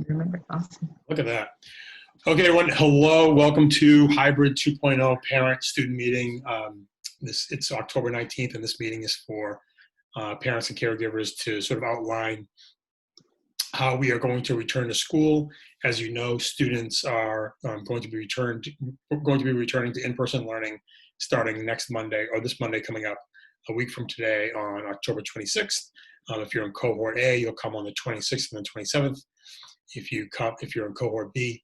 Remember. Awesome. Look at that. Okay, everyone. Hello. Welcome to Hybrid 2.0 Parent-Student Meeting. It's October 19th, and this meeting is for parents and caregivers to sort of outline how we are going to return to school. As you know, students are going to be returning to in-person learning starting next Monday, or this Monday coming up, a week from today on October 26th. If you're in cohort A, you'll come on the 26th and the 27th. If you're in cohort B,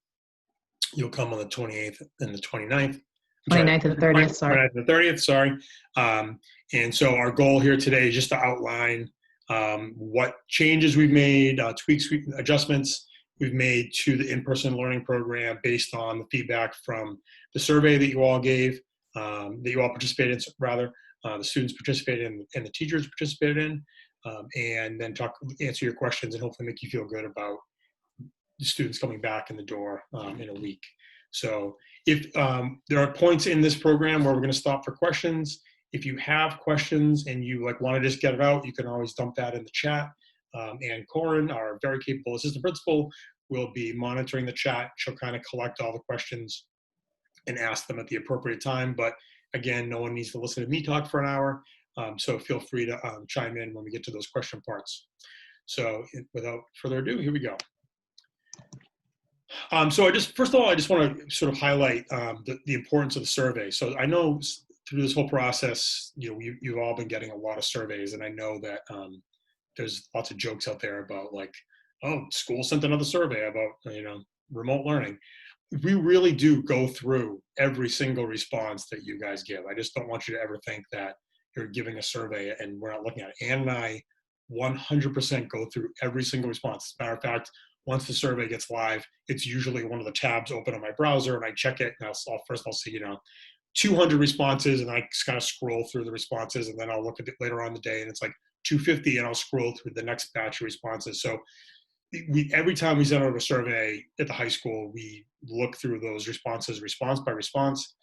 you'll come on the 28th and the 29th. 29th and 30th, sorry. 29th and 30th, sorry. And so our goal here today is just to outline what changes we've made, tweaks, adjustments we've made to the in-person learning program based on the feedback from the survey that you all gave, that you all participated in, rather, the students participated in and the teachers participated in, and then answer your questions and hopefully make you feel good about the students coming back in the door in a week. So if there are points in this program where we're going to stop for questions, if you have questions and you want to just get it out, you can always dump that in the chat. And Corin, our very capable assistant principal, will be monitoring the chat. She'll kind of collect all the questions and ask them at the appropriate time. But again, no one needs to listen to me talk for an hour. So feel free to chime in when we get to those question parts. So without further ado, here we go. So first of all, I just want to sort of highlight the importance of the survey. So I know through this whole process, you've all been getting a lot of surveys, and I know that there's lots of jokes out there about oh, school sent another survey about remote learning. We really do go through every single response that you guys give. I just don't want you to ever think that you're giving a survey and we're not looking at it. Ann and I 100% go through every single response. As a matter of fact, once the survey gets live, it's usually one of the tabs open on my browser, and I check it, and I'll see 200 responses, and I just kind of scroll through the responses, and then I'll look at it later on in the day, and it's 250, and I'll scroll through the next batch of responses. So every time we send out a survey at the high school, we look through those responses, response by response.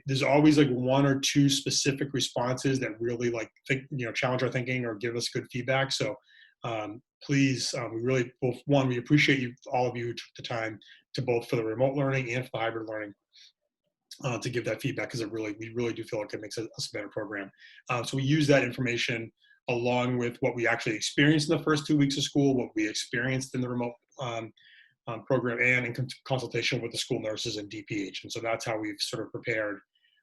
There's always one or two specific responses that really challenge our thinking or give us good feedback. So please, we appreciate all of you took the time to both for the remote learning and for the hybrid learning to give that feedback, because we really do feel like it makes us a better program. So we use that information along with what we actually experienced in the first 2 weeks of school, what we experienced in the remote program, and in consultation with the school nurses and DPH. And so that's how we've sort of prepared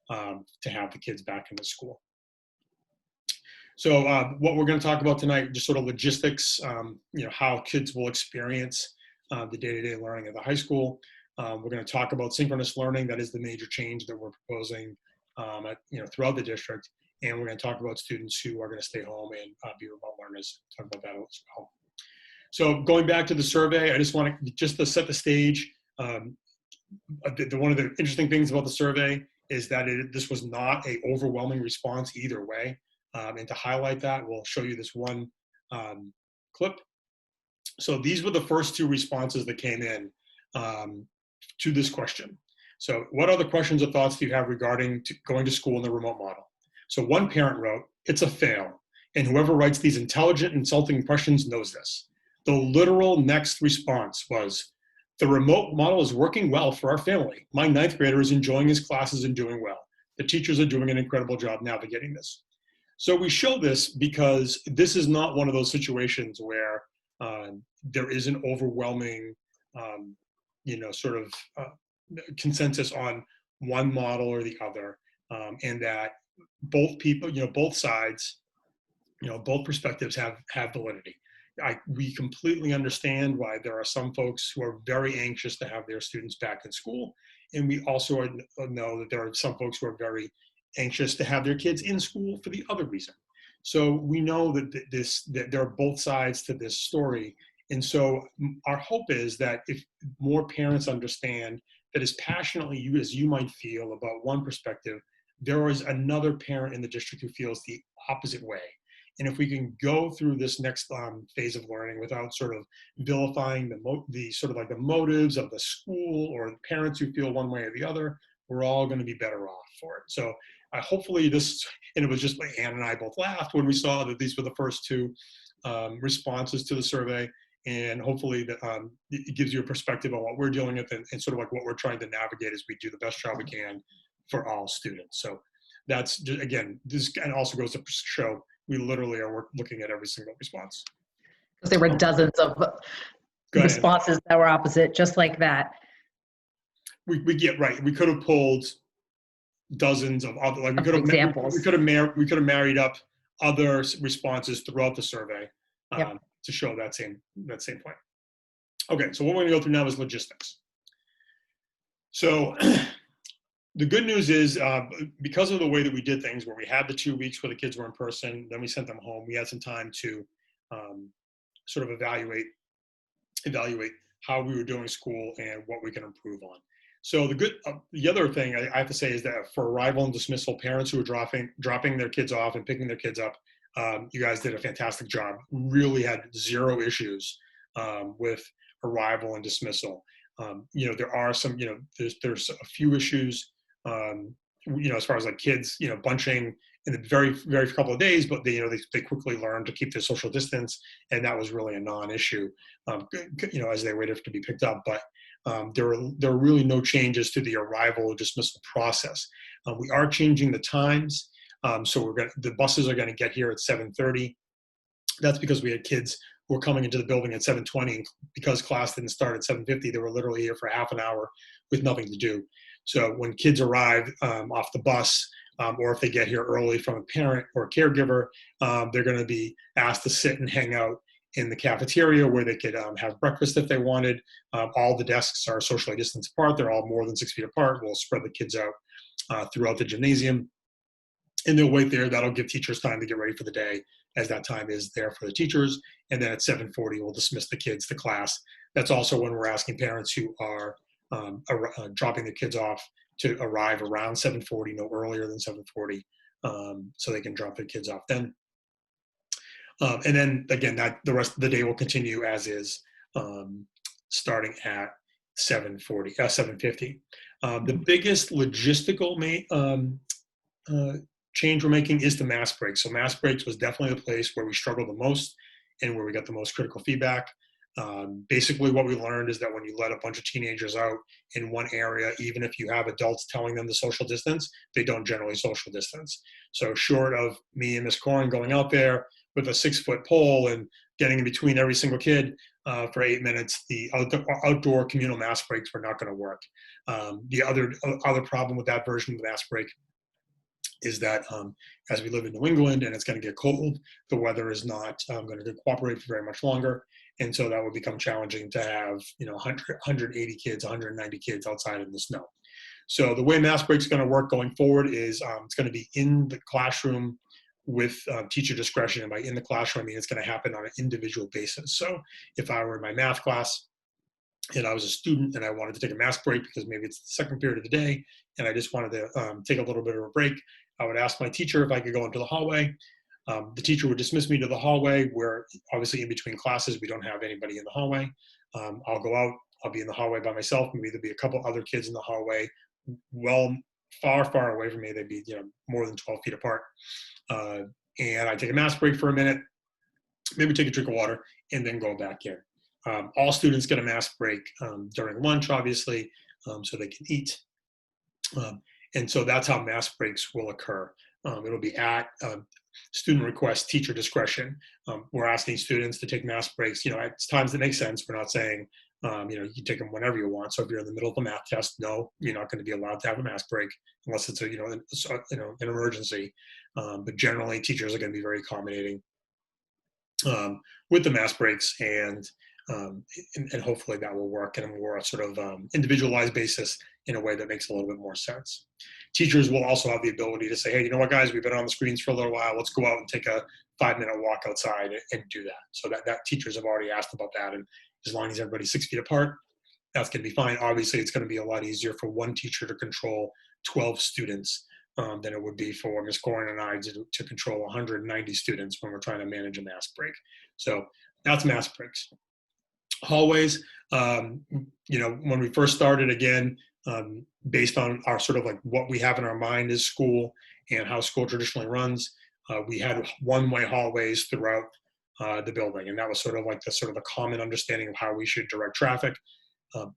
to have the kids back in the school. So what we're going to talk about tonight, just sort of logistics, how kids will experience the day-to-day learning at the high school. We're going to talk about synchronous learning. That is the major change that we're proposing throughout the district. And we're going to talk about students who are going to stay home and be remote learners, talk about that as well. So going back to the survey, I just want to set the stage. One of the interesting things about the survey is that this was not an overwhelming response either way. And to highlight that, we'll show you this one clip. So these were the first two responses that came in to this question. So what other questions or thoughts do you have regarding going to school in the remote model? So one parent wrote, "It's a fail. And whoever writes these intelligent, insulting questions knows this." The literal next response was, "The remote model is working well for our family. My 9th grader is enjoying his classes and doing well. The teachers are doing an incredible job navigating this." So we show this because this is not one of those situations where there is an overwhelming, consensus on one model or the other, and that both people, both sides, both perspectives have validity. We completely understand why there are some folks who are very anxious to have their students back in school, and we also know that there are some folks who are very anxious to have their kids in school for the other reason. So we know that there are both sides to this story. And so our hope is that if more parents understand that as passionately as you might feel about one perspective, there is another parent in the district who feels the opposite way. And if we can go through this next phase of learning without sort of vilifying the motives of the school or the parents who feel one way or the other, we're all going to be better off for it. So hopefully and it was just Ann and I both laughed when we saw that these were the first two responses to the survey. and hopefully that it gives you a perspective on what we're dealing with and sort of like what we're trying to navigate as we do the best job we can for all students. So that's just, again, this and also goes to show we literally are looking at every single response. Because there were dozens of Go ahead. responses that were opposite, just like that. We get right. We could have pulled dozens of other, like we could have examples. we could have married up other responses throughout the survey to show that same point. Okay, so what we're going to go through now is logistics. So the good news is because of the way that we did things, where we had the 2 weeks where the kids were in person, then we sent them home, we had some time to sort of evaluate how we were doing school and what we can improve on. So the other thing I have to say is that for arrival and dismissal, parents who are dropping their kids off and picking their kids up, you guys did a fantastic job. Really had zero issues with arrival and dismissal. There are some, there's a few issues, as far as like kids, bunching in the very, very couple of days, but they quickly learned to keep their social distance, and that was really a non-issue, as they waited to be picked up. But there are really no changes to the arrival or dismissal process. We are changing the times, so the buses are going to get here at 7:30. That's because we had kids who were coming into the building at 7:20, and because class didn't start at 7:50, they were literally here for half an hour with nothing to do. So when kids arrive off the bus, or if they get here early from a parent or a caregiver, they're going to be asked to sit and hang out in the cafeteria where they could have breakfast if they wanted. All the desks are socially distanced apart. They're all more than 6 feet apart. We'll spread the kids out throughout the gymnasium, and they'll wait there. That'll give teachers time to get ready for the day, as that time is there for the teachers. And then at 7:40, we'll dismiss the kids to class. That's also when we're asking parents who are dropping their kids off to arrive around 7:40, no earlier than 7:40, so they can drop their kids off then. And then again, the rest of the day will continue as is, starting at 7:50. The biggest logistical change we're making is the mask breaks. So mask breaks was definitely the place where we struggled the most and where we got the most critical feedback. Basically what we learned is that when you let a bunch of teenagers out in one area, even if you have adults telling them to social distance, they don't generally social distance. So short of me and Ms. Corin going out there with a 6-foot pole and getting in between every single kid for 8 minutes, the outdoor communal mask breaks were not going to work. The other problem with that version of the mask break is that as we live in New England and it's going to get cold, the weather is not going to cooperate for very much longer. And so that would become challenging to have 180 kids, 190 kids outside in the snow. So the way mask breaks are going to work going forward is it's going to be in the classroom with teacher discretion. And by in the classroom, I mean it's going to happen on an individual basis. So if I were in my math class and I was a student and I wanted to take a mask break because maybe it's the second period of the day and I just wanted to take a little bit of a break, I would ask my teacher if I could go into the hallway. The teacher would dismiss me to the hallway, where obviously in between classes, we don't have anybody in the hallway. I'll go out, I'll be in the hallway by myself. Maybe there'll be a couple other kids in the hallway, far, far away from me. They'd be more than 12 feet apart. And I take a mask break for a minute, maybe take a drink of water, and then go back in. All students get a mask break during lunch, obviously, so they can eat. And so that's how mask breaks will occur. It'll be at student request, teacher discretion. We're asking students to take mask breaks, at times that make sense. We're not saying, you can take them whenever you want. So if you're in the middle of a math test, no, you're not going to be allowed to have a mask break unless it's an emergency. But generally, teachers are going to be very accommodating with the mask breaks, and hopefully that will work in a more sort of individualized basis in a way that makes a little bit more sense. Teachers will also have the ability to say, hey, you know what, guys, we've been on the screens for a little while. Let's go out and take a 5-minute walk outside and do that. So that teachers have already asked about that. And as long as everybody's 6 feet apart, that's going to be fine. Obviously, it's going to be a lot easier for one teacher to control 12 students than it would be for Ms. Corin and I to control 190 students when we're trying to manage a mask break. So that's mask breaks. Hallways, when we first started, again, based on our sort of like what we have in our mind is school and how school traditionally runs, we had one-way hallways throughout the building. And that was sort of like the common understanding of how we should direct traffic. Um,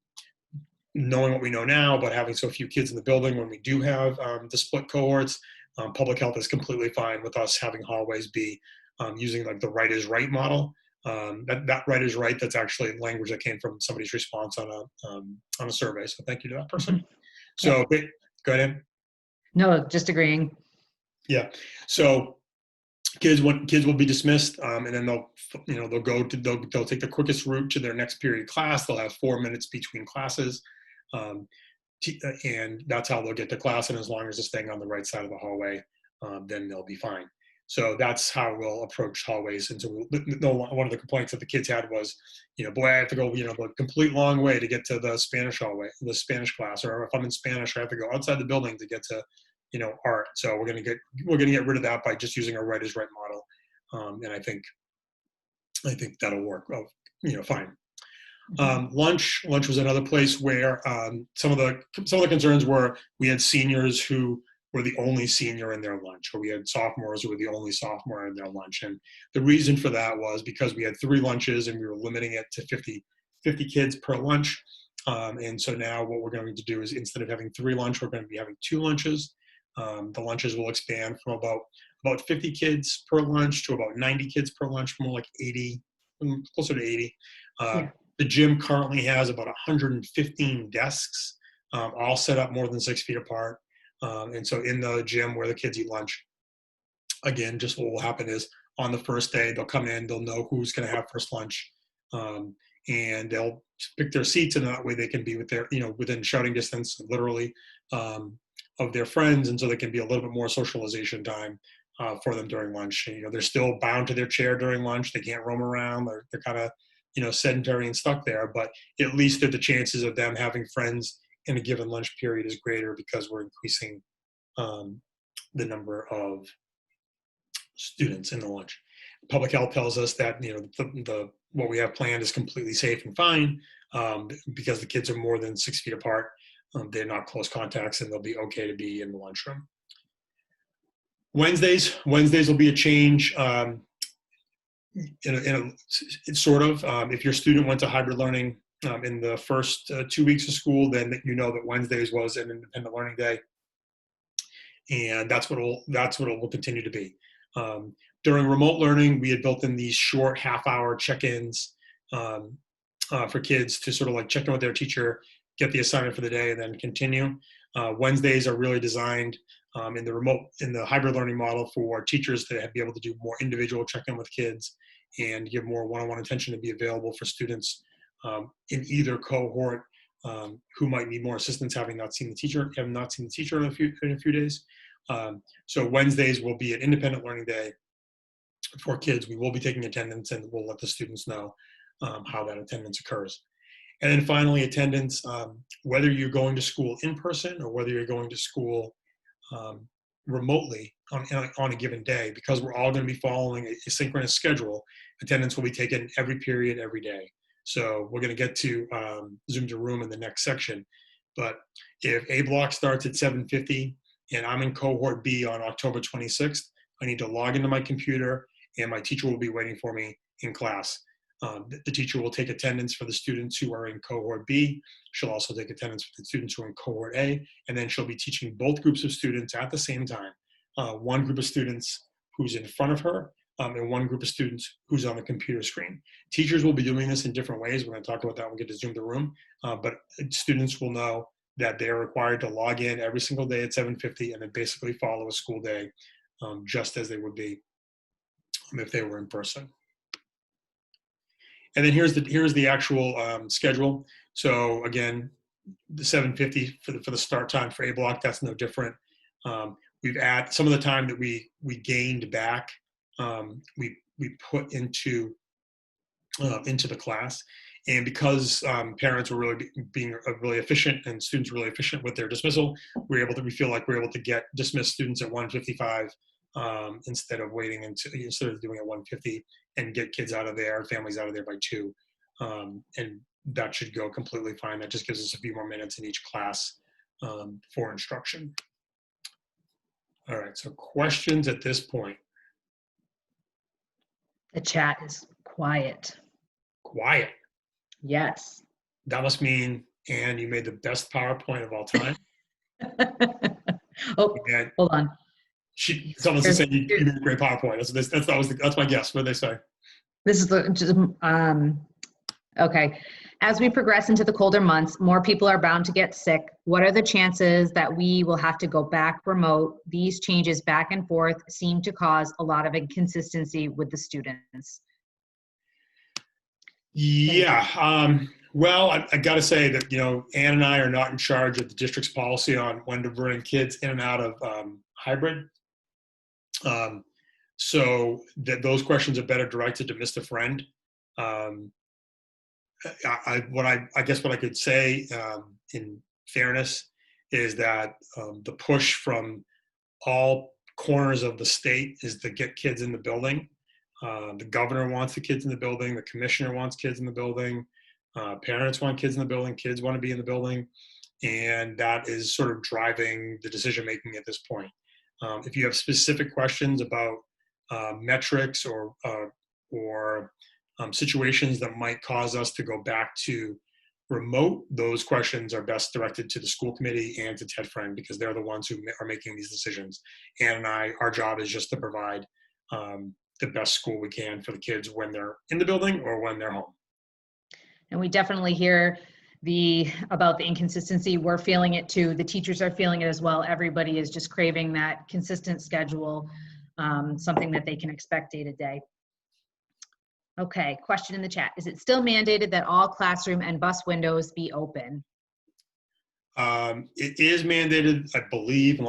Knowing what we know now, but having so few kids in the building when we do have the split cohorts, public health is completely fine with us having hallways be using like the right is right model. That right is right, that's actually language that came from somebody's response on a survey. So thank you to that person. So go ahead. No, just agreeing. Yeah. So kids will be dismissed, and then they'll take the quickest route to their next period class. They'll have 4 minutes between classes. Um, and that's how they'll get to class. And as long as they're staying on the right side of the hallway, then they'll be fine. So that's how we'll approach hallways. And so one of the complaints that the kids had was, boy, I have to go, the complete long way to get to the Spanish hallway, the Spanish class, or if I'm in Spanish, I have to go outside the building to get to, art. So we're gonna get rid of that by just using our right is right model. And I think that'll work, fine. Lunch was another place where some of the concerns were we had seniors who were the only senior in their lunch, or we had sophomores who were the only sophomore in their lunch. And the reason for that was because we had 3 lunches and we were limiting it to 50 kids per lunch. And so now what we're going to do is, instead of having 3 lunch, we're going to be having 2 lunches. The lunches will expand from about 50 kids per lunch to about 90 kids per lunch, more like 80, closer to 80. Yeah. The gym currently has about 115 desks, all set up more than 6 feet apart. And so in the gym where the kids eat lunch, again, just what will happen is on the first day, they'll come in, they'll know who's going to have first lunch, and they'll pick their seats, and that way they can be with their, within shouting distance, literally, of their friends. And so there can be a little bit more socialization time for them during lunch. And, they're still bound to their chair during lunch. They can't roam around. They're kind of, sedentary and stuck there, but at least the chances of them having friends in a given lunch period is greater because we're increasing the number of students in the lunch. Public health tells us that, the what we have planned is completely safe and fine because the kids are more than 6 feet apart. They're not close contacts, and they'll be okay to be in the lunchroom. Wednesdays will be a change. It's sort of, if your student went to hybrid learning in the first 2 weeks of school, then that Wednesdays was an independent learning day, and that's what it will continue to be. During remote learning, we had built in these short half-hour check-ins for kids to sort of like check in with their teacher, get the assignment for the day, and then continue. Wednesdays are really designed in the hybrid learning model for teachers to be able to do more individual check-in with kids and give more one-on-one attention to be available for students in either cohort who might need more assistance have not seen the teacher in a few days. So Wednesdays will be an independent learning day for kids. We will be taking attendance, and we'll let the students know how that attendance occurs. And then finally, attendance, whether you're going to school in person or whether you're going to school remotely on a given day, because we're all going to be following a synchronous schedule, attendance will be taken every period, every day. So we're going to get to Zoom to Room in the next section. But if A block starts at 7:50 and I'm in cohort B on October 26th, I need to log into my computer, and my teacher will be waiting for me in class. The teacher will take attendance for the students who are in cohort B. She'll also take attendance for the students who are in cohort A, and then she'll be teaching both groups of students at the same time. One group of students who's in front of her, and one group of students who's on the computer screen. Teachers will be doing this in different ways. We're going to talk about that when we get to Zoom the Room, but students will know that they're required to log in every single day at 7:50 and then basically follow a school day just as they would be if they were in person. And then here's the actual schedule. So again, the 7:50 for the start time for A block, that's no different. We've added some of the time that we gained back, we put into the class. And because parents were really being really efficient and students were really efficient with their dismissal, we feel like we're able to get dismissed students at 1:55 instead of doing it 1:50, and get kids out of there, families out of there by 2. And that should go completely fine. That just gives us a few more minutes in each class for instruction. All right, so questions at this point? The chat is quiet. Quiet. Yes. That must mean, Anne, you made the best PowerPoint of all time. Oh, And hold on. someone's Here's- saying you made a great PowerPoint. That's my guess. What did they say? This is okay. As we progress into the colder months, more people are bound to get sick. What are the chances that we will have to go back remote? These changes back and forth seem to cause a lot of inconsistency with the students. Yeah. Well, I got to say that, Ann and I are not in charge of the district's policy on when to bring kids in and out of hybrid. So those questions are better directed to Mr. Friend. Um, I guess what I could say in fairness is that the push from all corners of the state is to get kids in the building. The governor wants the kids in the building. The commissioner wants kids in the building. Parents want kids in the building. Kids want to be in the building. And that is sort of driving the decision making at this point. If you have specific questions about metrics or situations that might cause us to go back to remote, those questions are best directed to the school committee and to Ted Friend, because they're the ones who are making these decisions. Ann and I, our job is just to provide the best school we can for the kids when they're in the building or when they're home. And we definitely hear about the inconsistency. We're feeling it too. The teachers are feeling it as well. Everybody is just craving that consistent schedule, something that they can expect day to day. Okay, question in the chat. Is it still mandated that all classroom and bus windows be open? It is mandated, I believe,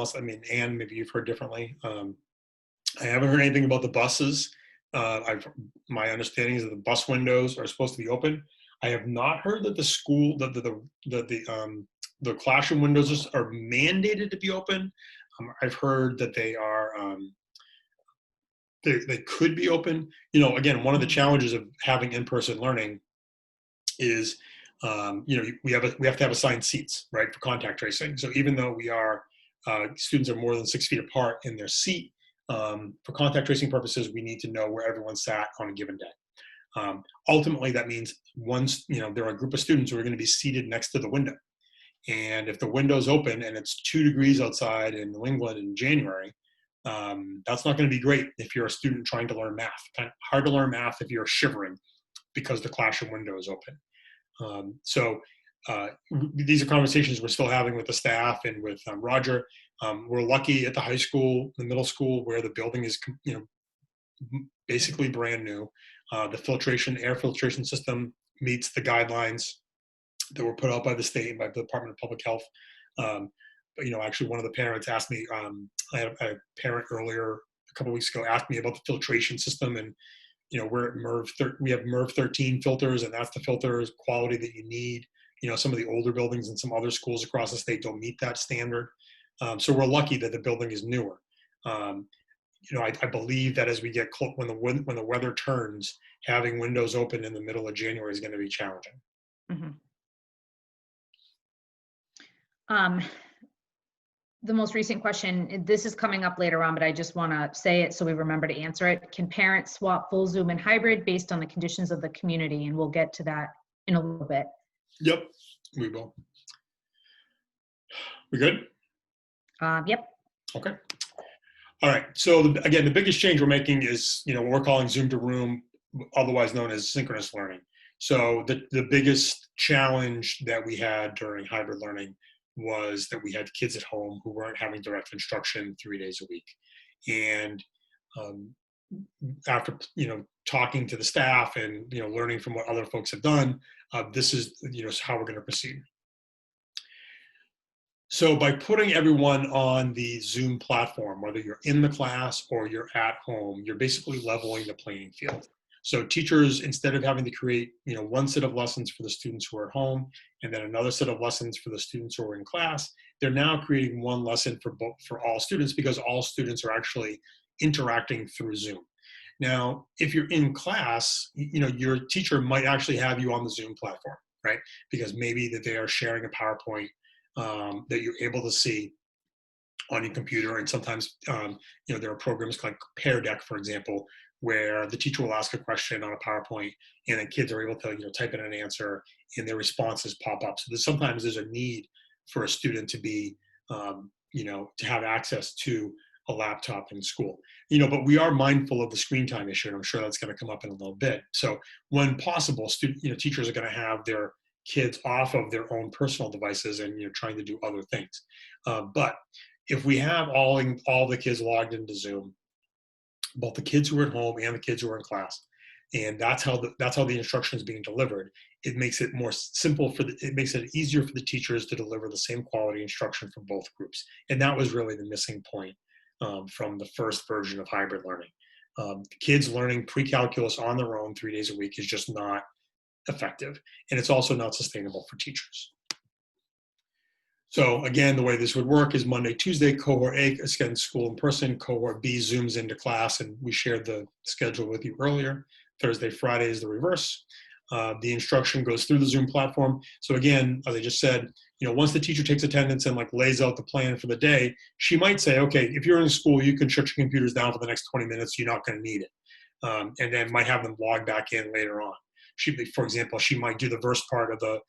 Ann, maybe you've heard differently. I haven't heard anything about the buses. My understanding is that the bus windows are supposed to be open. I have not heard that the classroom windows are mandated to be open. I've heard that they are they could be open. Again, one of the challenges of having in-person learning is we have to have assigned seats, right, for contact tracing. So even though students are more than 6 feet apart in their seat, for contact tracing purposes, we need to know where everyone sat on a given day. Ultimately, that means there are a group of students who are going to be seated next to the window. And if the window's open and it's 2 degrees outside in New England in January, that's not going to be great if you're a student trying to learn math. Kind of hard to learn math if you're shivering because the classroom window is open. These are conversations we're still having with the staff and with Roger. We're lucky at the high school, the middle school, where the building is basically brand new. The air filtration system meets the guidelines that were put out by the state and by the Department of Public Health. But actually, one of the parents asked me. I had a parent earlier a couple of weeks ago asked me about the filtration system, and we're at we have MERV 13 filters, and that's the filters quality that you need. Some of the older buildings and some other schools across the state don't meet that standard. So we're lucky that the building is newer. I believe that as we get when the weather turns, having windows open in the middle of January is going to be challenging. Mm-hmm. The most recent question, this is coming up later on, but I just want to say it so we remember to answer it. Can parents swap full Zoom and hybrid based on the conditions of the community? And we'll get to that in a little bit. Yep, we will. We good? Yep. Okay. All right. So again, the biggest change we're making is, what we're calling Zoom to Room, otherwise known as synchronous learning. So the biggest challenge that we had during hybrid learning was that we had kids at home who weren't having direct instruction 3 days a week. And after, talking to the staff and, learning from what other folks have done, this is, how we're going to proceed. So by putting everyone on the Zoom platform, whether you're in the class or you're at home, you're basically leveling the playing field. So teachers, instead of having to create, one set of lessons for the students who are at home and then another set of lessons for the students who are in class, they're now creating one lesson for all students, because all students are actually interacting through Zoom. Now, if you're in class, your teacher might actually have you on the Zoom platform, right? Because maybe that they are sharing a PowerPoint that you're able to see on your computer. And sometimes, there are programs like Pear Deck, for example, where the teacher will ask a question on a PowerPoint, and then kids are able to type in an answer, and their responses pop up. So sometimes there's a need for a student to be to have access to a laptop in school. But we are mindful of the screen time issue, and I'm sure that's going to come up in a little bit. So when possible, teachers are going to have their kids off of their own personal devices and trying to do other things. But if we have all the kids logged into Zoom, both the kids who are at home and the kids who are in class, and that's how the instruction is being delivered, it makes it more simple it makes it easier for the teachers to deliver the same quality instruction for both groups. And that was really the missing point from the first version of hybrid learning. The kids learning pre-calculus on their own 3 days a week is just not effective, and it's also not sustainable for teachers. So again, the way this would work is Monday, Tuesday, cohort A attends school in person, cohort B Zooms into class, and we shared the schedule with you earlier. Thursday, Friday is the reverse. The instruction goes through the Zoom platform. So again, as I just said, once the teacher takes attendance and lays out the plan for the day, she might say, okay, if you're in school, you can shut your computers down for the next 20 minutes. You're not going to need it. And then might have them log back in later on. For example, she might do the first part of the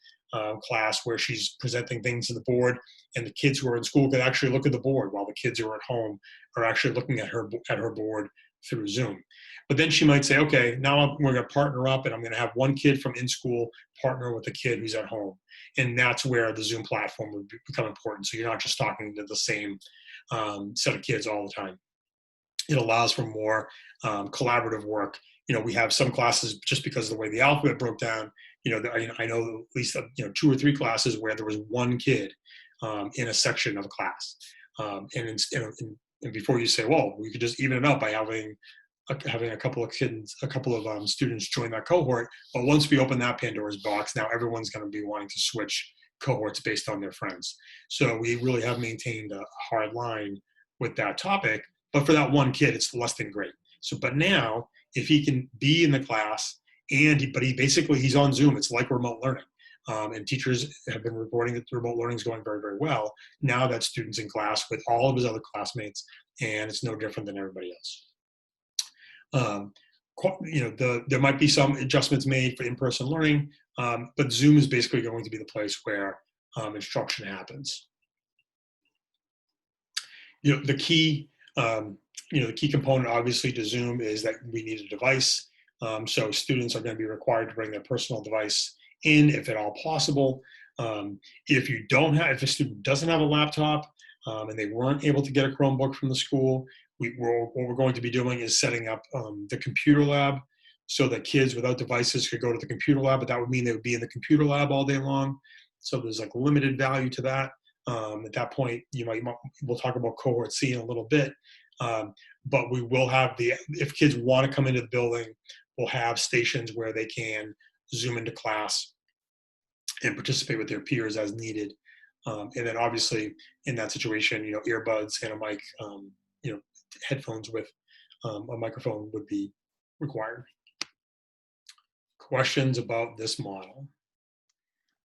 class where she's presenting things to the board, and the kids who are in school could actually look at the board while the kids who are at home are actually looking at her board through Zoom. But then she might say, okay, now we're going to partner up, and I'm going to have one kid from in school partner with a kid who's at home. And that's where the Zoom platform would become important. So you're not just talking to the same set of kids all the time. It allows for more collaborative work. We have some classes, just because of the way the alphabet broke down, I know at least 2 or 3 classes where there was one kid in a section of a class. And before you say, well, we could just even it out by having a couple of students join that cohort. But once we open that Pandora's box, now everyone's going to be wanting to switch cohorts based on their friends. So we really have maintained a hard line with that topic. But for that one kid, it's less than great. But now, if he can be in the class, but he's on Zoom, it's like remote learning. And teachers have been reporting that remote learning is going very, very well. Now that student's in class with all of his other classmates, and it's no different than everybody else. There might be some adjustments made for in-person learning, but Zoom is basically going to be the place where instruction happens. The key component, obviously, to Zoom is that we need a device. So students are going to be required to bring their personal device in, if at all possible. If a student doesn't have a laptop and they weren't able to get a Chromebook from the school, what we're going to be doing is setting up the computer lab so that kids without devices could go to the computer lab, but that would mean they would be in the computer lab all day long. So there's limited value to that. At that point, we'll talk about cohort C in a little bit. But we will have if kids want to come into the building, we'll have stations where they can Zoom into class and participate with their peers as needed. And then obviously in that situation, earbuds and a mic, headphones with a microphone would be required. Questions about this model?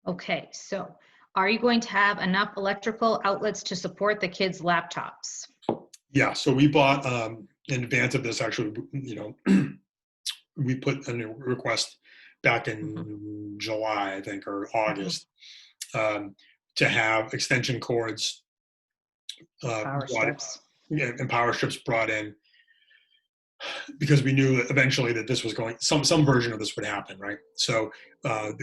Okay, so are you going to have enough electrical outlets to support the kids' laptops? Yeah, so we bought in advance of this, actually, we put a new request back in July, I think, or August, to have extension cords Power strips. And power strips brought in, because we knew eventually that this was some version of this would happen, right? So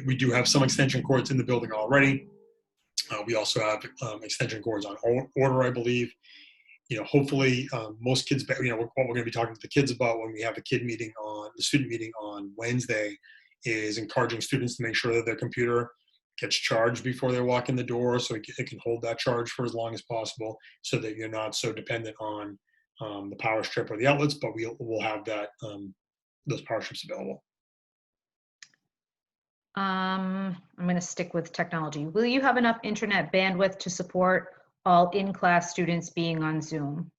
we do have some extension cords in the building already. We also have extension cords on order, I believe. Hopefully most kids, what we're going to be talking to the kids about when we have the student meeting on Wednesday, is encouraging students to make sure that their computer gets charged before they walk in the door, so it can hold that charge for as long as possible, so that you're not so dependent on the power strip or the outlets, but we'll have those power strips available. I'm going to stick with technology. Will you have enough internet bandwidth to support all in-class students being on Zoom?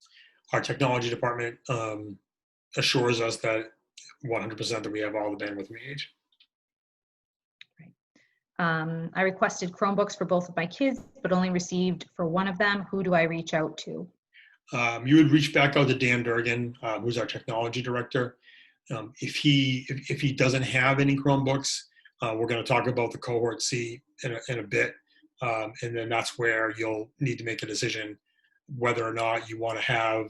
Our technology department assures us that 100% that we have all the bandwidth we need. I requested Chromebooks for both of my kids, but only received for one of them. Who do I reach out to? You would reach back out to Dan Durgan, who's our technology director. If he doesn't have any Chromebooks, we're going to talk about the cohort C in a bit, and then that's where you'll need to make a decision whether or not you want to have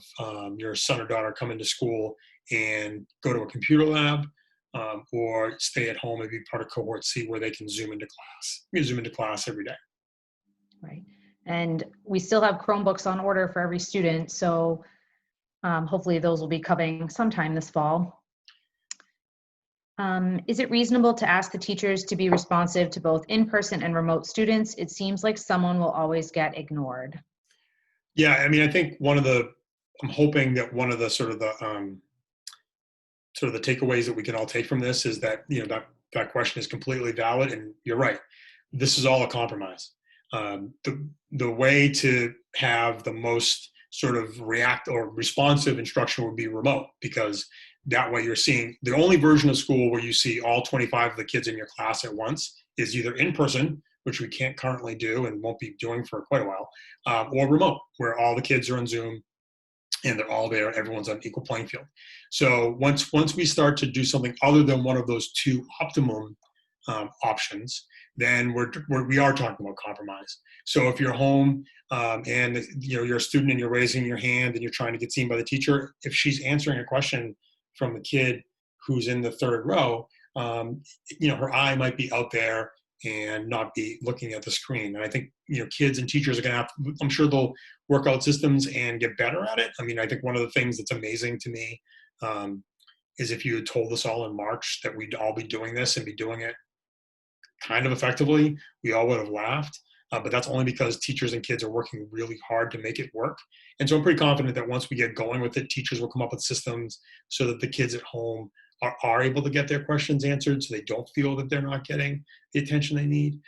your son or daughter come into school and go to a computer lab, or stay at home and be part of cohort C where they can zoom into class. You can zoom into class every day. Right. And we still have Chromebooks on order for every student. So hopefully those will be coming sometime this fall. Is it reasonable to ask the teachers to be responsive to both in-person and remote students? It seems like someone will always get ignored. Yeah, I mean, I think I'm hoping that one of the sort of the takeaways that we can all take from this is that, that question is completely valid, and you're right. This is all a compromise. The way to have the most sort of react or responsive instruction would be remote, because that way you're seeing the only version of school where you see all 25 of the kids in your class at once is either in person, which we can't currently do and won't be doing for quite a while, or remote, where all the kids are on Zoom and they're all there and everyone's on equal playing field. So once we start to do something other than one of those two optimum options, then we are talking about compromise. So if you're home and you're a student and you're raising your hand and you're trying to get seen by the teacher, if she's answering a question from the kid who's in the third row, her eye might be out there and not be looking at the screen. And I think, kids and teachers are going to have, I'm sure they'll work out systems and get better at it. I mean, I think one of the things that's amazing to me is if you had told us all in March that we'd all be doing this and be doing it kind of effectively, we all would have laughed. But that's only because teachers and kids are working really hard to make it work. And so I'm pretty confident that once we get going with it, teachers will come up with systems so that the kids at home are able to get their questions answered, so they don't feel that they're not getting the attention they need.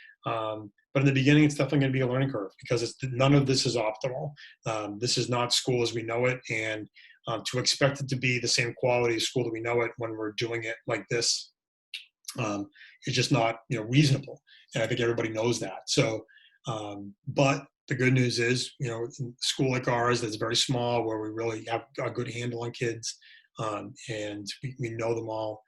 But in the beginning, it's definitely going to be a learning curve, because none of this is optimal. This is not school as we know it. And to expect it to be the same quality as school that we know it when we're doing it like this is just not reasonable. And I think everybody knows that. So, but the good news is, in a school like ours that's very small, where we really have a good handle on kids, and we know them all,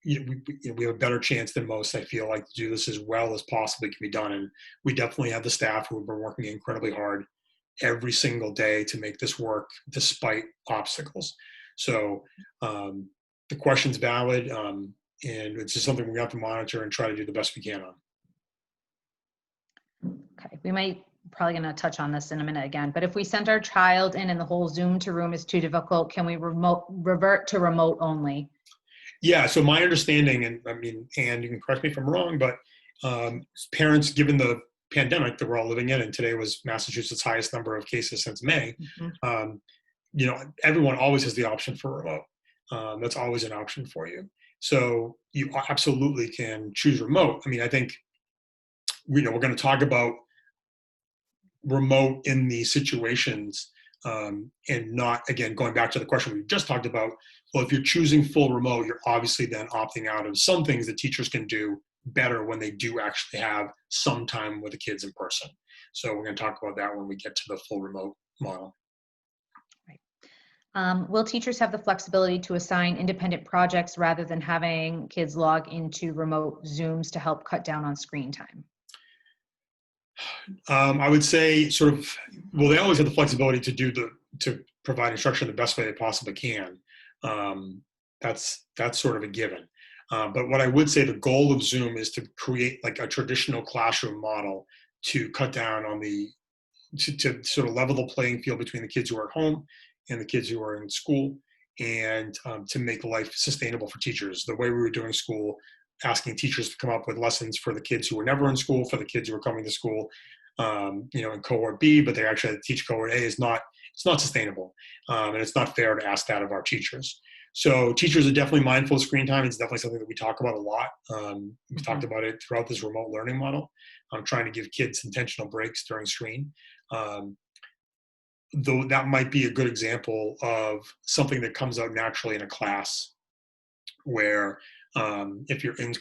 we have a better chance than most, I feel like, to do this as well as possibly can be done. And we definitely have the staff who have been working incredibly hard every single day to make this work despite obstacles. So the question's valid, and it's just something we have to monitor and try to do the best we can on. Okay, we might probably going to touch on this in a minute again, but if we sent our child in and the whole Zoom to room is too difficult, can we revert to remote only? Yeah, so my understanding, and I mean, and you can correct me if I'm wrong, but parents, given the pandemic that we're all living in, and today was Massachusetts' highest number of cases since May, everyone always has the option for remote. That's always an option for you. So you absolutely can choose remote. I mean, I think, we're going to talk about remote in these situations, and not, again, going back to the question we just talked about, well, if you're choosing full remote, you're obviously then opting out of some things that teachers can do better when they do actually have some time with the kids in person. So we're going to talk about that when we get to the full remote model. Right. Will teachers have the flexibility to assign independent projects rather than having kids log into remote Zooms to help cut down on screen time? I would say they always have the flexibility to provide instruction the best way they possibly can. That's sort of a given. But what I would say, the goal of Zoom is to create like a traditional classroom model to cut down on to sort of level the playing field between the kids who are at home and the kids who are in school, and to make life sustainable for teachers. The way we were doing school, asking teachers to come up with lessons for the kids who were never in school, for the kids who were coming to school, in cohort B, but they actually had to teach cohort A, it's not sustainable. And it's not fair to ask that of our teachers. So teachers are definitely mindful of screen time. It's definitely something that we talk about a lot. We've talked about it throughout this remote learning model. I'm trying to give kids intentional breaks during screen. Though that might be a good example of something that comes out naturally in a class where, if you're in,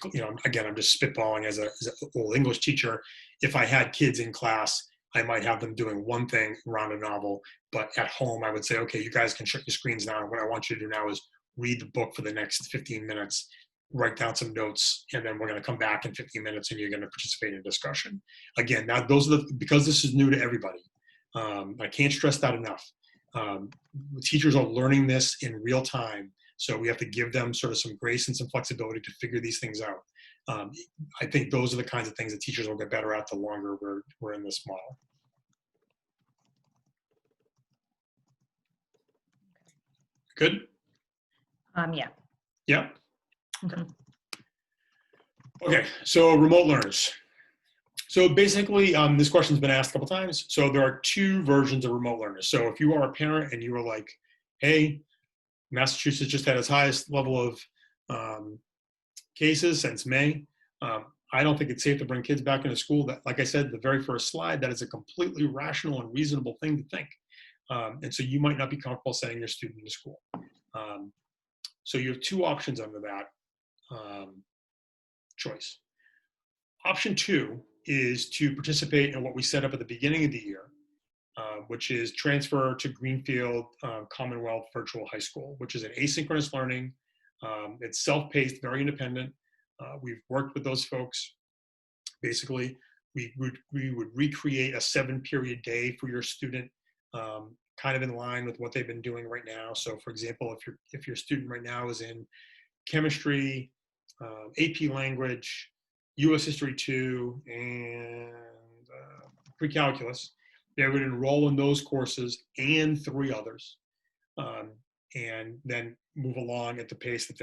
again, I'm just spitballing as an old English teacher. If I had kids in class, I might have them doing one thing around a novel, but at home I would say, okay, you guys can shut your screens down. What I want you to do now is read the book for the next 15 minutes, write down some notes, and then we're going to come back in 15 minutes and you're going to participate in a discussion. Again, now because this is new to everybody, I can't stress that enough. Teachers are learning this in real time, so we have to give them sort of some grace and some flexibility to figure these things out. I think those are the kinds of things that teachers will get better at the longer we're in this model. Good? Yeah. Yeah. Mhm. Okay, so remote learners. So basically, this question's been asked a couple times. So there are two versions of remote learners. So if you are a parent and you are like, hey, Massachusetts just had its highest level of cases since May. I don't think it's safe to bring kids back into school. That, like I said, the very first slide, that is a completely rational and reasonable thing to think. And so you might not be comfortable sending your student to school. So you have two options under that choice. Option two is to participate in what we set up at the beginning of the year, which is transfer to Greenfield Commonwealth Virtual High School, which is an asynchronous learning. It's self-paced, very independent. We've worked with those folks. Basically, we would recreate a 7-period day for your student, kind of in line with what they've been doing right now. So, for example, if your student right now is in chemistry, AP language, U.S. History 2, and pre-calculus, they would enroll in those courses and 3 others, and then move along at the pace that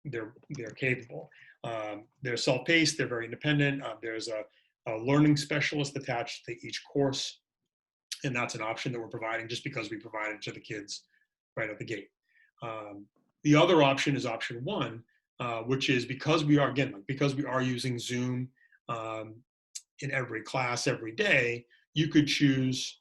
they're capable. They're self-paced. They're very independent. There's a learning specialist attached to each course, and that's an option that we're providing just because we provided it to the kids right at the gate. The other option is option one, which is because we are using Zoom in every class every day, you could choose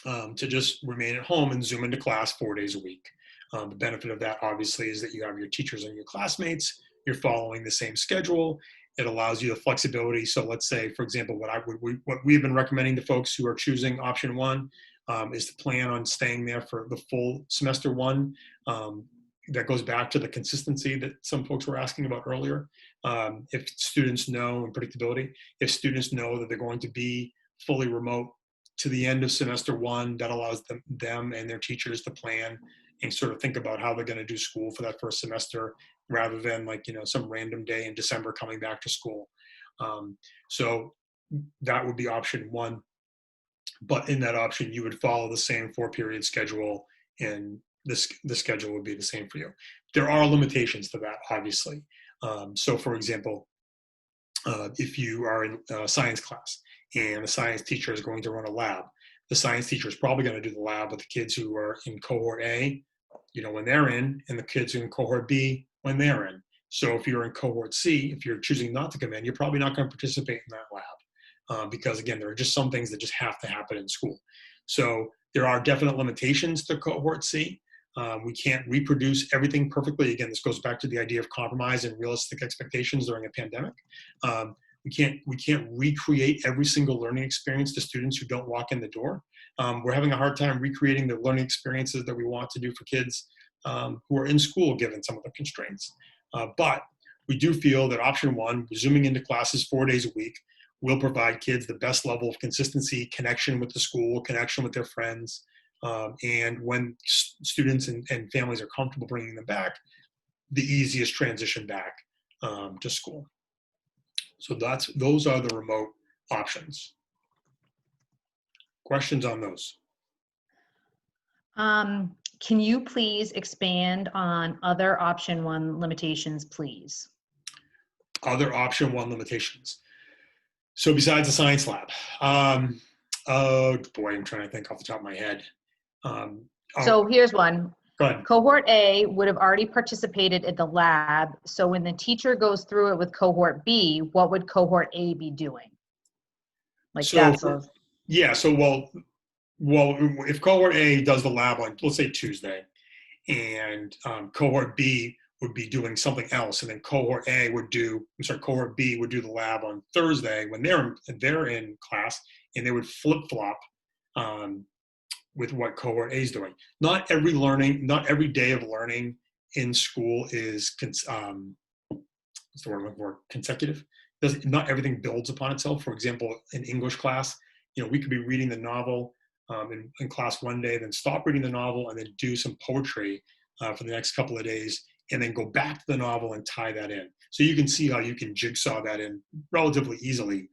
to just remain at home and Zoom into class 4 days a week. The benefit of that, obviously, is that you have your teachers and your classmates. You're following the same schedule. It allows you the flexibility. So let's say, for example, what we've been recommending to folks who are choosing option one is to plan on staying there for the full semester one. That goes back to the consistency that some folks were asking about earlier. If students know, and predictability, if students know that they're going to be fully remote to the end of semester one, that allows them and their teachers to plan and sort of think about how they're going to do school for that first semester, rather than some random day in December coming back to school. So that would be option one. But in that option, you would follow the same 4-period schedule, and the schedule would be the same for you. There are limitations to that, obviously. So for example, if you are in a science class and the science teacher is going to run a lab, the science teacher is probably going to do the lab with the kids who are in cohort A, when they're in, and the kids in cohort B when they're in. So if you're in cohort C, if you're choosing not to come in, you're probably not going to participate in that lab because, again, there are just some things that just have to happen in school. So there are definite limitations to cohort C. We can't reproduce everything perfectly. Again, this goes back to the idea of compromise and realistic expectations during a pandemic. We can't recreate every single learning experience to students who don't walk in the door. We're having a hard time recreating the learning experiences that we want to do for kids who are in school, given some of the constraints. But we do feel that option one, zooming into classes 4 days a week, will provide kids the best level of consistency, connection with the school, connection with their friends. And when students and families are comfortable bringing them back, the easiest transition back to school. So those are the remote options. Questions on those? Can you please expand on other option one limitations, please? Other option one limitations. So besides the science lab, oh boy, I'm trying to think off the top of my head. So here's one. Go ahead. Cohort A would have already participated at the lab. So when the teacher goes through it with cohort B, what would cohort A be doing? Well, if cohort A does the lab on, let's say, Tuesday, and cohort B would be doing something else, and then cohort B would do the lab on Thursday when they're in class, and they would flip-flop with what cohort A is doing. Not every day of learning in school is what's the word I'm looking for? Consecutive. Not everything builds upon itself. For example, in English class, we could be reading the novel in class one day, then stop reading the novel and then do some poetry for the next couple of days, and then go back to the novel and tie that in. So you can see how you can jigsaw that in relatively easily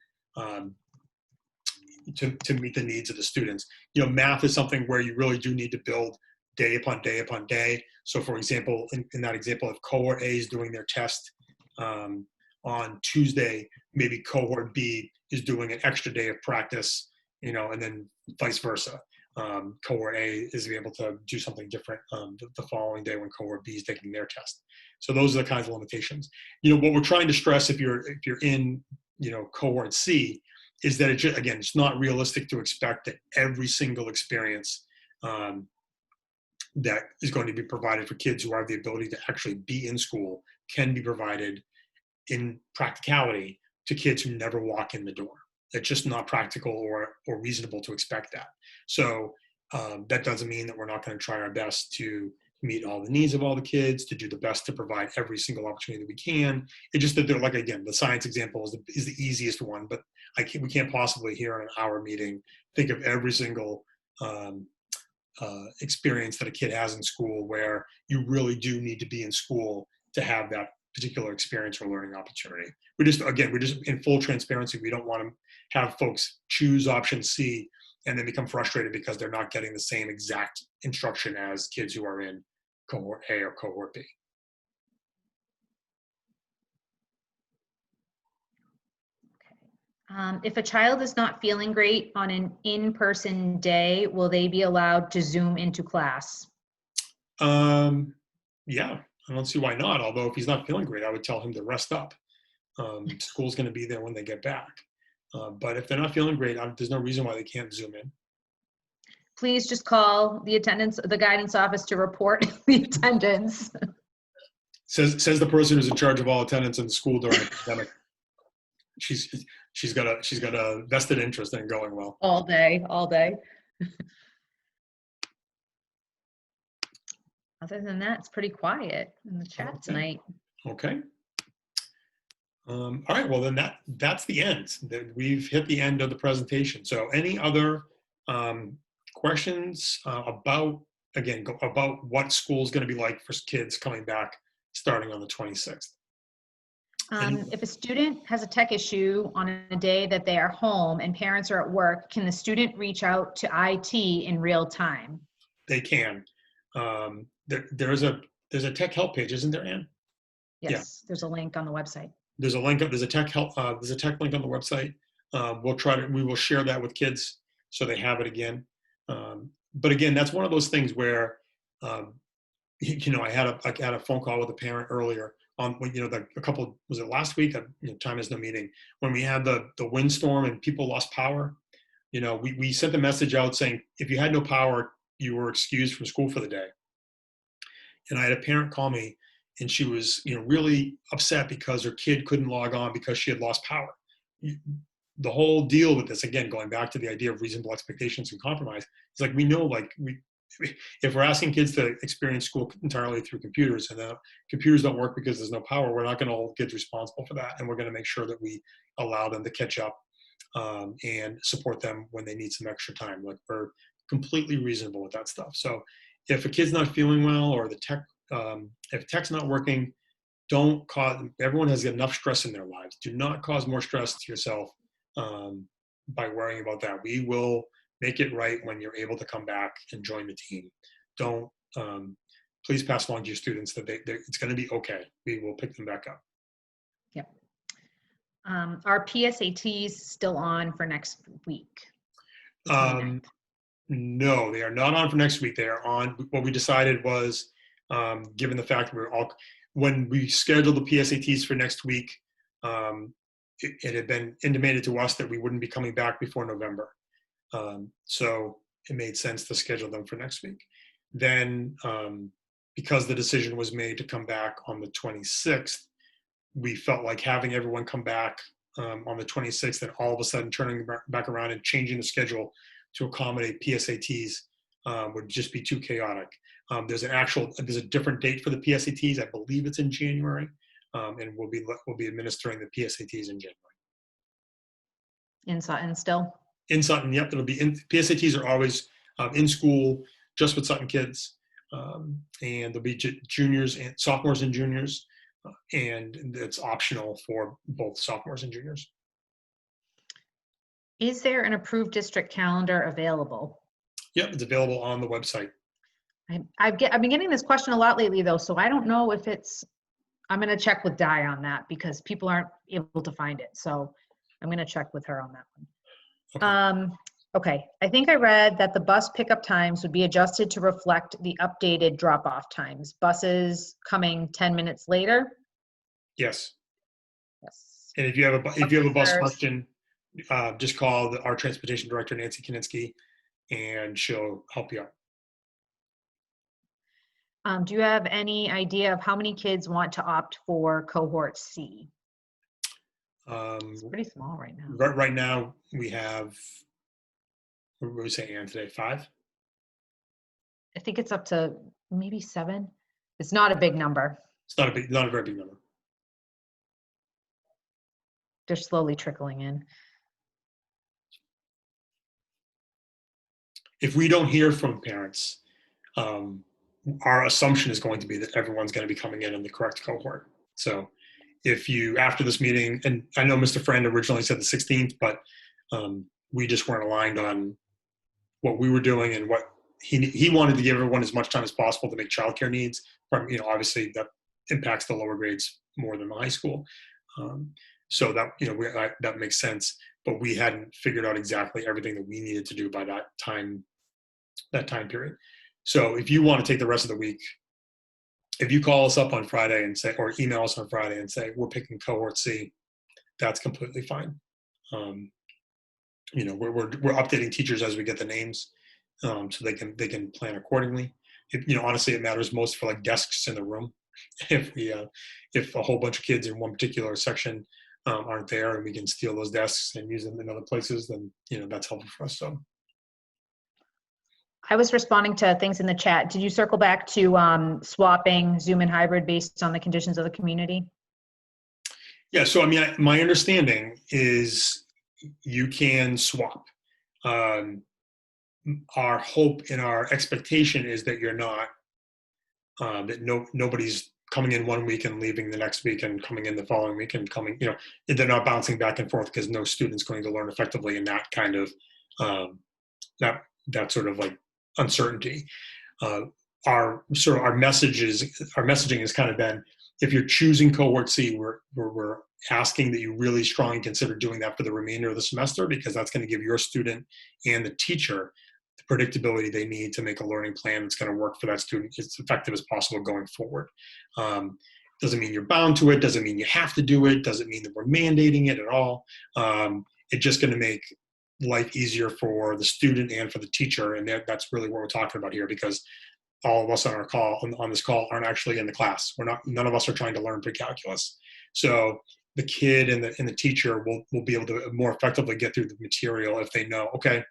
to meet the needs of the students. Math is something where you really do need to build day upon day upon day. So for example, in that example, if cohort A is doing their test on Tuesday, maybe cohort B is doing an extra day of practice, and then vice versa. Cohort A is able to do something different the following day when cohort B is taking their test. So those are the kinds of limitations. What we're trying to stress if you're in cohort C is that it's not realistic to expect that every single experience that is going to be provided for kids who have the ability to actually be in school can be provided in practicality to kids who never walk in the door. It's just not practical or reasonable to expect that. So that doesn't mean that we're not going to try our best to meet all the needs of all the kids, to do the best to provide every single opportunity that we can. It's just that they're like, again, the science example is the easiest one, but we can't possibly here in an hour meeting think of every single experience that a kid has in school where you really do need to be in school to have that particular experience or learning opportunity. We're just in full transparency. We don't want to have folks choose option C and then become frustrated because they're not getting the same exact instruction as kids who are in cohort A or cohort B. If a child is not feeling great on an in-person day, will they be allowed to Zoom into class? Yeah, I don't see why not. Although if he's not feeling great, I would tell him to rest up. School's going to be there when they get back. But if they're not feeling great, there's no reason why they can't Zoom in. Please just call the guidance office to report the attendance. Says the person who's in charge of all attendance in the school during the pandemic. She's got a vested interest in going well. All day. Other than that, it's pretty quiet in the chat tonight. Okay. All right. Well, then that's the end. We've hit the end of the presentation. So, any other questions about what school is going to be like for kids coming back starting on the 26th? If a student has a tech issue on a day that they are home and parents are at work, can the student reach out to IT in real time? They can. There's a tech help page, isn't there, Ann? Yes, yeah. There's a link on the website. There's a tech help. There's a tech link on the website. We will share that with kids so they have it again. But again, that's one of those things where, I had a phone call with a parent earlier on, was it last week? Time is no meeting. When we had the windstorm and people lost power, we sent a message out saying, if you had no power, you were excused from school for the day. And I had a parent call me, and she was, really upset because her kid couldn't log on because she had lost power. The whole deal with this, again, going back to the idea of reasonable expectations and compromise, is like, we know, if we're asking kids to experience school entirely through computers and the computers don't work because there's no power, we're not going to hold kids responsible for that. And we're going to make sure that we allow them to catch up and support them when they need some extra time. We're completely reasonable with that stuff. So if a kid's not feeling well or if tech's not working, everyone has enough stress in their lives. Do not cause more stress to yourself by worrying about that. We will make it right when you're able to come back and join the team. Please pass along to your students that it's going to be okay. We will pick them back up. Yep. Are PSATs still on for next week? No, they are not on for next week. They are on. What we decided was, given the fact that when we scheduled the PSATs for next week, it had been intimated to us that we wouldn't be coming back before November. So it made sense to schedule them for next week. Then, because the decision was made to come back on the 26th, we felt like having everyone come back on the 26th and all of a sudden turning back around and changing the schedule to accommodate PSATs would just be too chaotic. There's a different date for the PSATs. I believe it's in January, and we'll be administering the PSATs in January. In Sutton still? In Sutton, yep, it'll be in. PSATs are always in school, just with Sutton kids, and there'll be juniors and sophomores and juniors, and it's optional for both sophomores and juniors. Is there an approved district calendar available? Yep, it's available on the website. I've been getting this question a lot lately, though, so I don't know if it's. I'm going to check with Di on that because people aren't able to find it. So I'm going to check with her on that one. Okay. Okay, I think I read that the bus pickup times would be adjusted to reflect the updated drop-off times. Buses coming 10 minutes later? Yes. Yes. And if you have a bus There's- question, just call our transportation director, Nancy Kaninsky, and she'll help you out. Do you have any idea of how many kids want to opt for cohort C? It's pretty small right now. Right now, we have, what were we saying, Ann, today? 5? I think it's up to maybe 7. It's not a big number. It's not a very big number. They're slowly trickling in. If we don't hear from parents, our assumption is going to be that everyone's going to be coming in the correct cohort. So if you, after this meeting, and I know Mr. Friend originally said the 16th, but we just weren't aligned on what we were doing and what he wanted to give everyone as much time as possible to make childcare needs. From, obviously that impacts the lower grades more than the high school. So that, that makes sense, but we hadn't figured out exactly everything that we needed to do by that time period. So if you want to take the rest of the week, if you call us up on Friday and say, or email us on Friday and say, we're picking cohort C, that's completely fine. We're updating teachers as we get the names, so they can plan accordingly. Honestly, it matters most for like desks in the room. If a whole bunch of kids in one particular section aren't there and we can steal those desks and use them in other places, then that's helpful for us. So I was responding to things in the chat. Did you circle back to swapping Zoom and hybrid based on the conditions of the community? Yeah, so my understanding is you can swap. Our hope and our expectation is that you're not, that nobody's coming in one week and leaving the next week and coming in the following week and coming, they're not bouncing back and forth because no student's going to learn effectively in that kind of, that sort of like uncertainty. Our messaging has kind of been, if you're choosing cohort C, we're asking that you really strongly consider doing that for the remainder of the semester, because that's going to give your student and the teacher the predictability they need to make a learning plan that's going to work for that student as effective as possible going forward. Doesn't mean you're bound to it, doesn't mean you have to do it, doesn't mean that we're mandating it at all. It's just going to make life easier for the student and for the teacher, and that's really what we're talking about here, because all of us on this call aren't actually in the class. None of us are trying to learn pre-calculus. So the kid and the teacher will be able to more effectively get through the material if they know, okay,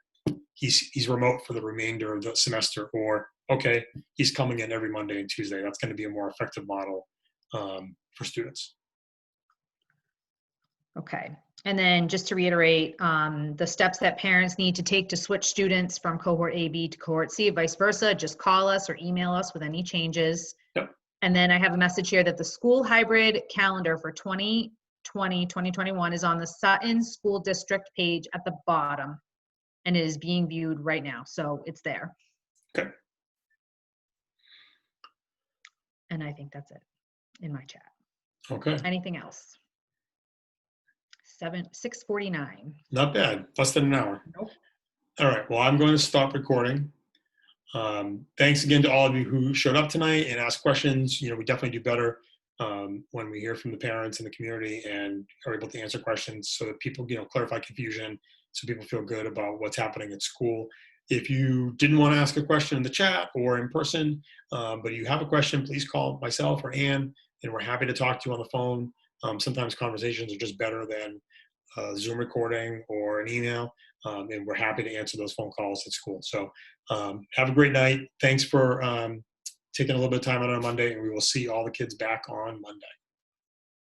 he's remote for the remainder of the semester, or okay, he's coming in every Monday and Tuesday. That's going to be a more effective model for students. Okay. And then just to reiterate, the steps that parents need to take to switch students from cohort AB to cohort C, vice versa, just call us or email us with any changes. Yep. And then I have a message here that the school hybrid calendar for 2020-2021 is on the Sutton School District page at the bottom, and it is being viewed right now. So it's there. Okay. And I think that's it in my chat. Okay. Anything else? 6:49. Not bad. Less than an hour. Nope. All right. Well, I'm going to stop recording. Thanks again to all of you who showed up tonight and asked questions. We definitely do better when we hear from the parents and the community and are able to answer questions so that people, clarify confusion, so people feel good about what's happening at school. If you didn't want to ask a question in the chat or in person, but you have a question, please call myself or Ann, and we're happy to talk to you on the phone. Sometimes conversations are just better than a Zoom recording or an email, and we're happy to answer those phone calls at school. So have a great night. Thanks for taking a little bit of time out on Monday, and we will see all the kids back on Monday.